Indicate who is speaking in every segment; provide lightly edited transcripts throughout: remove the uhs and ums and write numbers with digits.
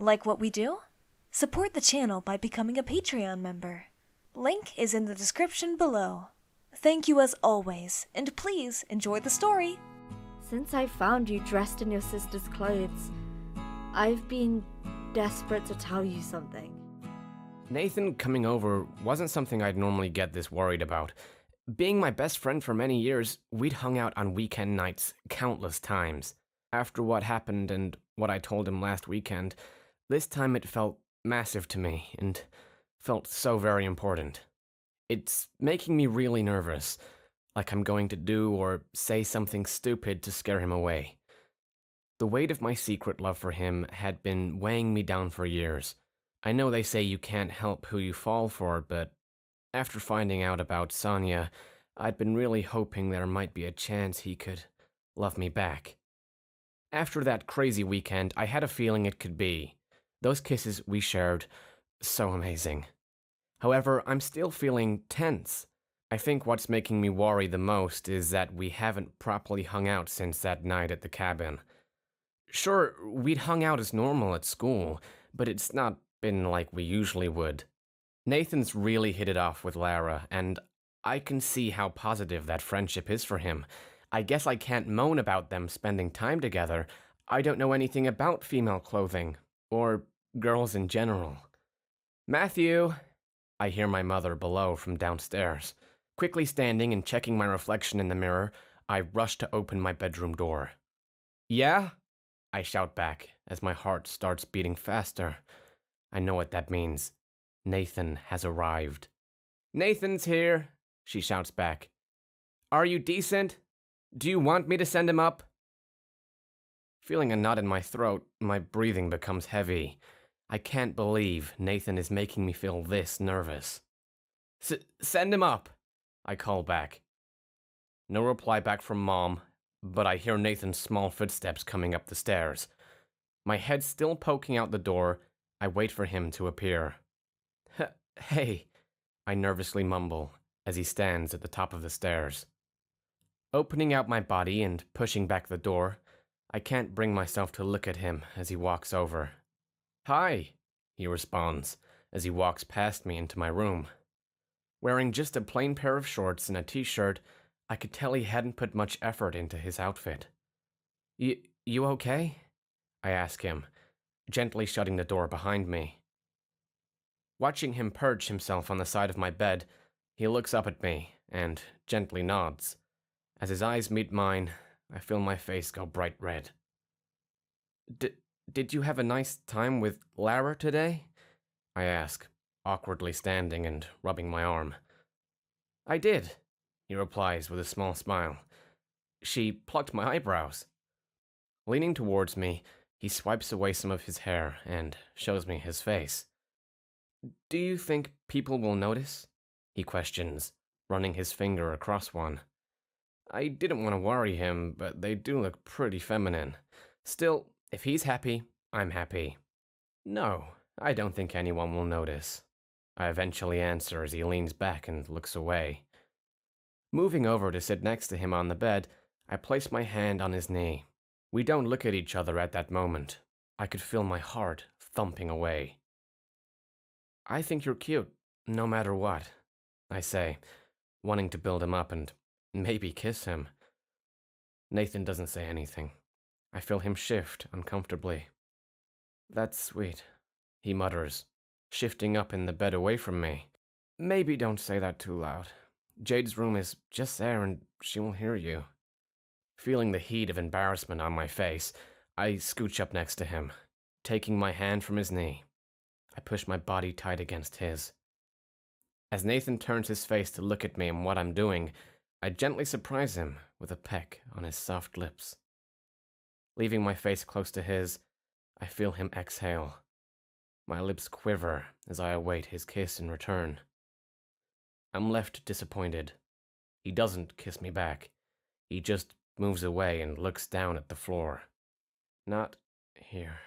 Speaker 1: Like what we do? Support the channel by becoming a Patreon member. Link is in the description below. Thank you as always, and please enjoy the story.
Speaker 2: Since I found you dressed in your sister's clothes, I've been desperate to tell you something.
Speaker 3: Nathan coming over wasn't something I'd normally get this worried about. Being my best friend for many years, we'd hung out on weekend nights countless times. After what happened and what I told him last weekend, this time it felt massive to me and felt so very important. It's making me really nervous, like I'm going to do or say something stupid to scare him away. The weight of my secret love for him had been weighing me down for years. I know they say you can't help who you fall for, but after finding out about Sonya, I'd been really hoping there might be a chance he could love me back. After that crazy weekend, I had a feeling it could be. Those kisses we shared, so amazing. However, I'm still feeling tense. I think what's making me worry the most is that we haven't properly hung out since that night at the cabin. Sure, we'd hung out as normal at school, but it's not been like we usually would. Nathan's really hit it off with Lara, and I can see how positive that friendship is for him. I guess I can't moan about them spending time together. I don't know anything about female clothing, or girls in general. Matthew! I hear my mother below from downstairs. Quickly standing and checking my reflection in the mirror, I rush to open my bedroom door. Yeah? I shout back as my heart starts beating faster. I know what that means. Nathan has arrived. Nathan's here, she shouts back. Are you decent? Do you want me to send him up? Feeling a knot in my throat, my breathing becomes heavy. I can't believe Nathan is making me feel this nervous. Send him up, I call back. No reply back from Mom, but I hear Nathan's small footsteps coming up the stairs. My head still poking out the door, I wait for him to appear. Hey, I nervously mumble as he stands at the top of the stairs. Opening out my body and pushing back the door, I can't bring myself to look at him as he walks over. Hi, he responds as he walks past me into my room. Wearing just a plain pair of shorts and a t-shirt, I could tell he hadn't put much effort into his outfit. You okay? I ask him, gently shutting the door behind me. Watching him perch himself on the side of my bed, he looks up at me and gently nods. As his eyes meet mine, I feel my face go bright red. Did you have a nice time with Lara today? I ask, awkwardly standing and rubbing my arm. I did, he replies with a small smile. She plucked my eyebrows. Leaning towards me, he swipes away some of his hair and shows me his face. Do you think people will notice? He questions, running his finger across one. I didn't want to worry him, but they do look pretty feminine. Still, if he's happy, I'm happy. No, I don't think anyone will notice. I eventually answer as he leans back and looks away. Moving over to sit next to him on the bed, I place my hand on his knee. We don't look at each other at that moment. I could feel my heart thumping away. I think you're cute, no matter what, I say, wanting to build him up and maybe kiss him. Nathan doesn't say anything. I feel him shift uncomfortably. That's sweet, he mutters, shifting up in the bed away from me. Maybe don't say that too loud. Jade's room is just there and she will hear you. Feeling the heat of embarrassment on my face, I scooch up next to him, taking my hand from his knee. I push my body tight against his. As Nathan turns his face to look at me and what I'm doing, I gently surprise him with a peck on his soft lips. Leaving my face close to his, I feel him exhale. My lips quiver as I await his kiss in return. I'm left disappointed. He doesn't kiss me back. He just moves away and looks down at the floor. Not here,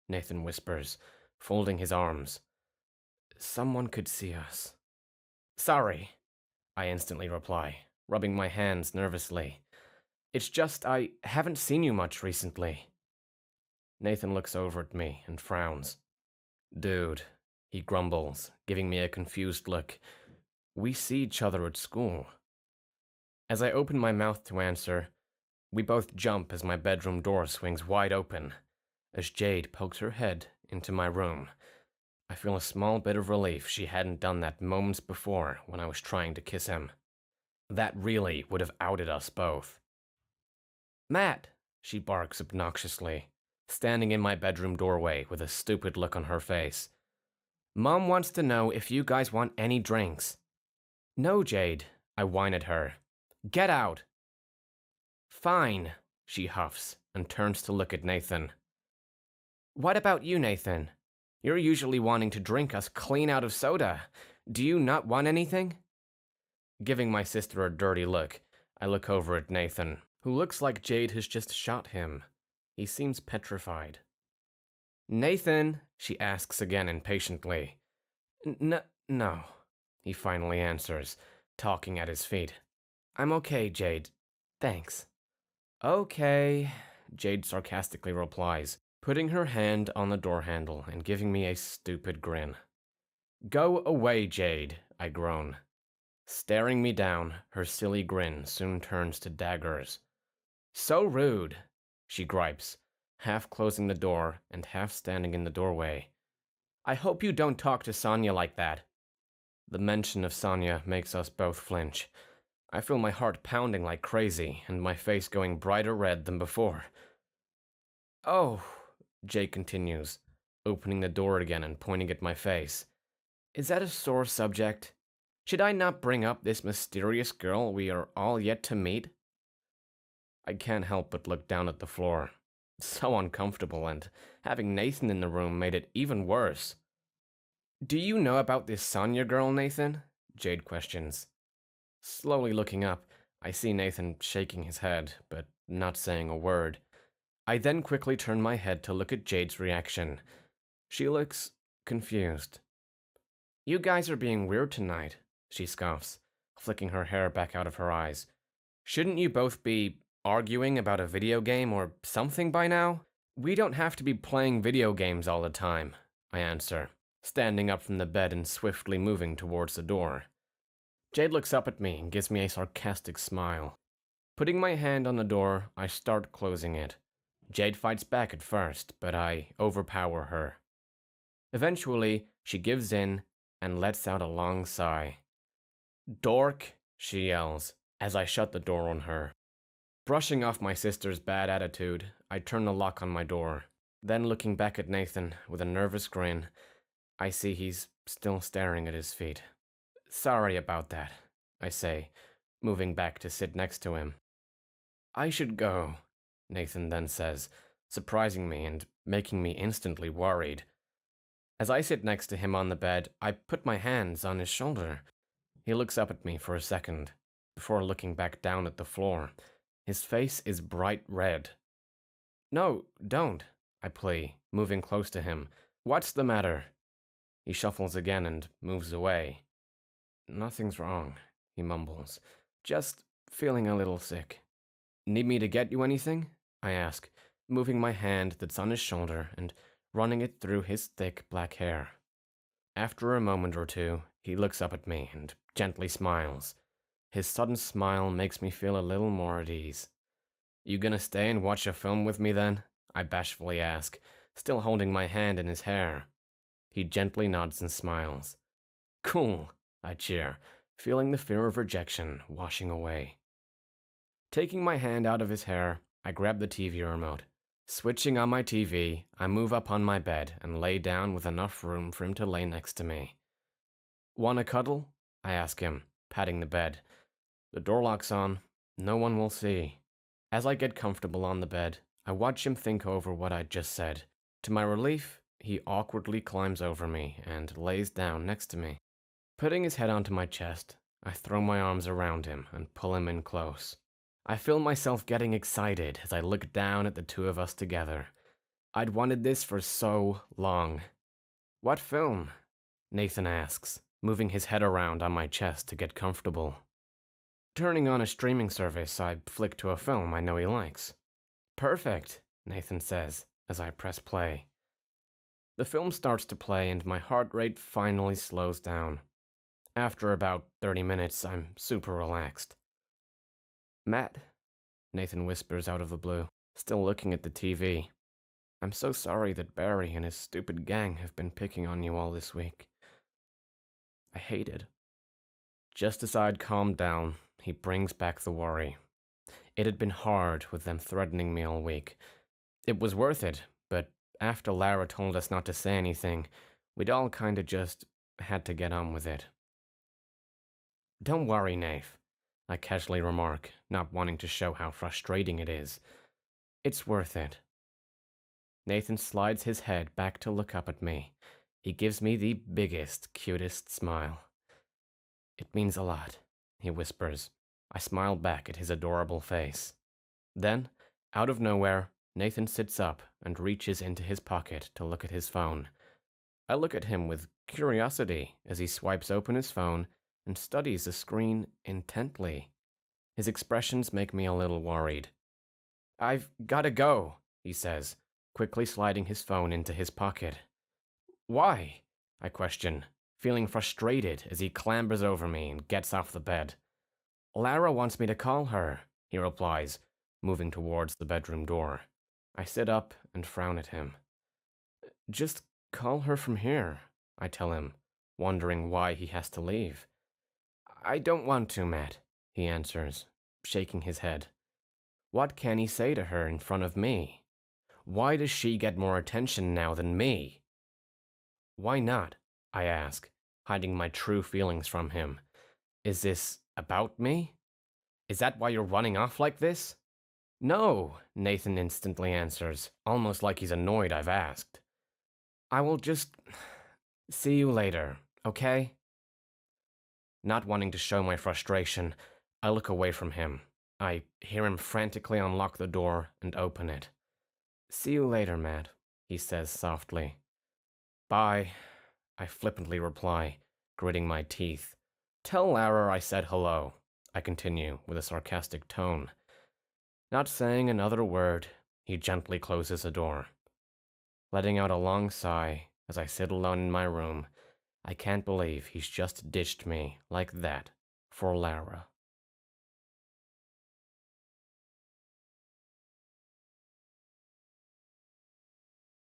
Speaker 3: Nathan whispers, folding his arms. Someone could see us. Sorry, I instantly reply, rubbing my hands nervously. It's just I haven't seen you much recently. Nathan looks over at me and frowns. Dude, he grumbles, giving me a confused look. We see each other at school. As I open my mouth to answer, we both jump as my bedroom door swings wide open. As Jade pokes her head into my room, I feel a small bit of relief she hadn't done that moments before when I was trying to kiss him. That really would have outed us both. Matt, she barks obnoxiously, standing in my bedroom doorway with a stupid look on her face. Mom wants to know if you guys want any drinks. No, Jade, I whine at her. Get out. Fine, she huffs and turns to look at Nathan. What about you, Nathan? You're usually wanting to drink us clean out of soda. Do you not want anything? Giving my sister a dirty look, I look over at Nathan, who looks like Jade has just shot him. He seems petrified. Nathan, she asks again impatiently. No, he finally answers, talking at his feet. I'm okay, Jade. Thanks. Okay, Jade sarcastically replies, putting her hand on the door handle and giving me a stupid grin. Go away, Jade, I groan. Staring me down, her silly grin soon turns to daggers. So rude, she gripes, half closing the door and half standing in the doorway. I hope you don't talk to Sonya like that. The mention of Sonya makes us both flinch. I feel my heart pounding like crazy and my face going brighter red than before. Oh, Jake continues, opening the door again and pointing at my face. Is that a sore subject? Should I not bring up this mysterious girl we are all yet to meet? I can't help but look down at the floor. So uncomfortable, and having Nathan in the room made it even worse. Do you know about this Sonya girl, Nathan? Jade questions. Slowly looking up, I see Nathan shaking his head, but not saying a word. I then quickly turn my head to look at Jade's reaction. She looks confused. You guys are being weird tonight, she scoffs, flicking her hair back out of her eyes. Shouldn't you both be arguing about a video game or something by now? We don't have to be playing video games all the time, I answer, standing up from the bed and swiftly moving towards the door. Jade looks up at me and gives me a sarcastic smile. Putting my hand on the door, I start closing it. Jade fights back at first, but I overpower her. Eventually, she gives in and lets out a long sigh. Dork, she yells, as I shut the door on her. Brushing off my sister's bad attitude, I turn the lock on my door. Then looking back at Nathan with a nervous grin, I see he's still staring at his feet. Sorry about that, I say, moving back to sit next to him. I should go, Nathan then says, surprising me and making me instantly worried. As I sit next to him on the bed, I put my hands on his shoulder. He looks up at me for a second, before looking back down at the floor. His face is bright red. No, don't, I plea, moving close to him. What's the matter? He shuffles again and moves away. Nothing's wrong, he mumbles. Just feeling a little sick. Need me to get you anything? I ask, moving my hand that's on his shoulder and running it through his thick black hair. After a moment or two, he looks up at me and gently smiles. His sudden smile makes me feel a little more at ease. You gonna stay and watch a film with me then? I bashfully ask, still holding my hand in his hair. He gently nods and smiles. Cool, I cheer, feeling the fear of rejection washing away. Taking my hand out of his hair, I grab the TV remote. Switching on my TV, I move up on my bed and lay down with enough room for him to lay next to me. Want a cuddle? I ask him, patting the bed. The door lock's on. No one will see. As I get comfortable on the bed, I watch him think over what I'd just said. To my relief, he awkwardly climbs over me and lays down next to me. Putting his head onto my chest, I throw my arms around him and pull him in close. I feel myself getting excited as I look down at the two of us together. I'd wanted this for so long. What film? Nathan asks, moving his head around on my chest to get comfortable. Turning on a streaming service, I flick to a film I know he likes. Perfect, Nathan says, as I press play. The film starts to play and my heart rate finally slows down. After about 30 minutes, I'm super relaxed. "Matt," Nathan whispers out of the blue, still looking at the TV. "I'm so sorry that Barry and his stupid gang have been picking on you all this week. I hate it." Just as I'd calmed down, he brings back the worry. It had been hard with them threatening me all week. It was worth it, but after Lara told us not to say anything, we'd all kinda just had to get on with it. "Don't worry, Nath," I casually remark, not wanting to show how frustrating it is. "It's worth it." Nathan slides his head back to look up at me. He gives me the biggest, cutest smile. "It means a lot," he whispers. I smile back at his adorable face. Then, out of nowhere, Nathan sits up and reaches into his pocket to look at his phone. I look at him with curiosity as he swipes open his phone and studies the screen intently. His expressions make me a little worried. "I've gotta go," he says, quickly sliding his phone into his pocket. "Why?" I question, feeling frustrated as he clambers over me and gets off the bed. "Lara wants me to call her," he replies, moving towards the bedroom door. I sit up and frown at him. "Just call her from here," I tell him, wondering why he has to leave. "I don't want to, Matt," he answers, shaking his head. What can he say to her in front of me? Why does she get more attention now than me? "Why not?" I ask, hiding my true feelings from him. "Is this about me? Is that why you're running off like this?" "No," Nathan instantly answers, almost like he's annoyed I've asked. "I will just see you later, okay?" Not wanting to show my frustration, I look away from him. I hear him frantically unlock the door and open it. "See you later, Matt," he says softly. "Bye," I flippantly reply, gritting my teeth. "Tell Lara I said hello," I continue with a sarcastic tone. Not saying another word, he gently closes the door. Letting out a long sigh as I sit alone in my room, I can't believe he's just ditched me like that for Lara.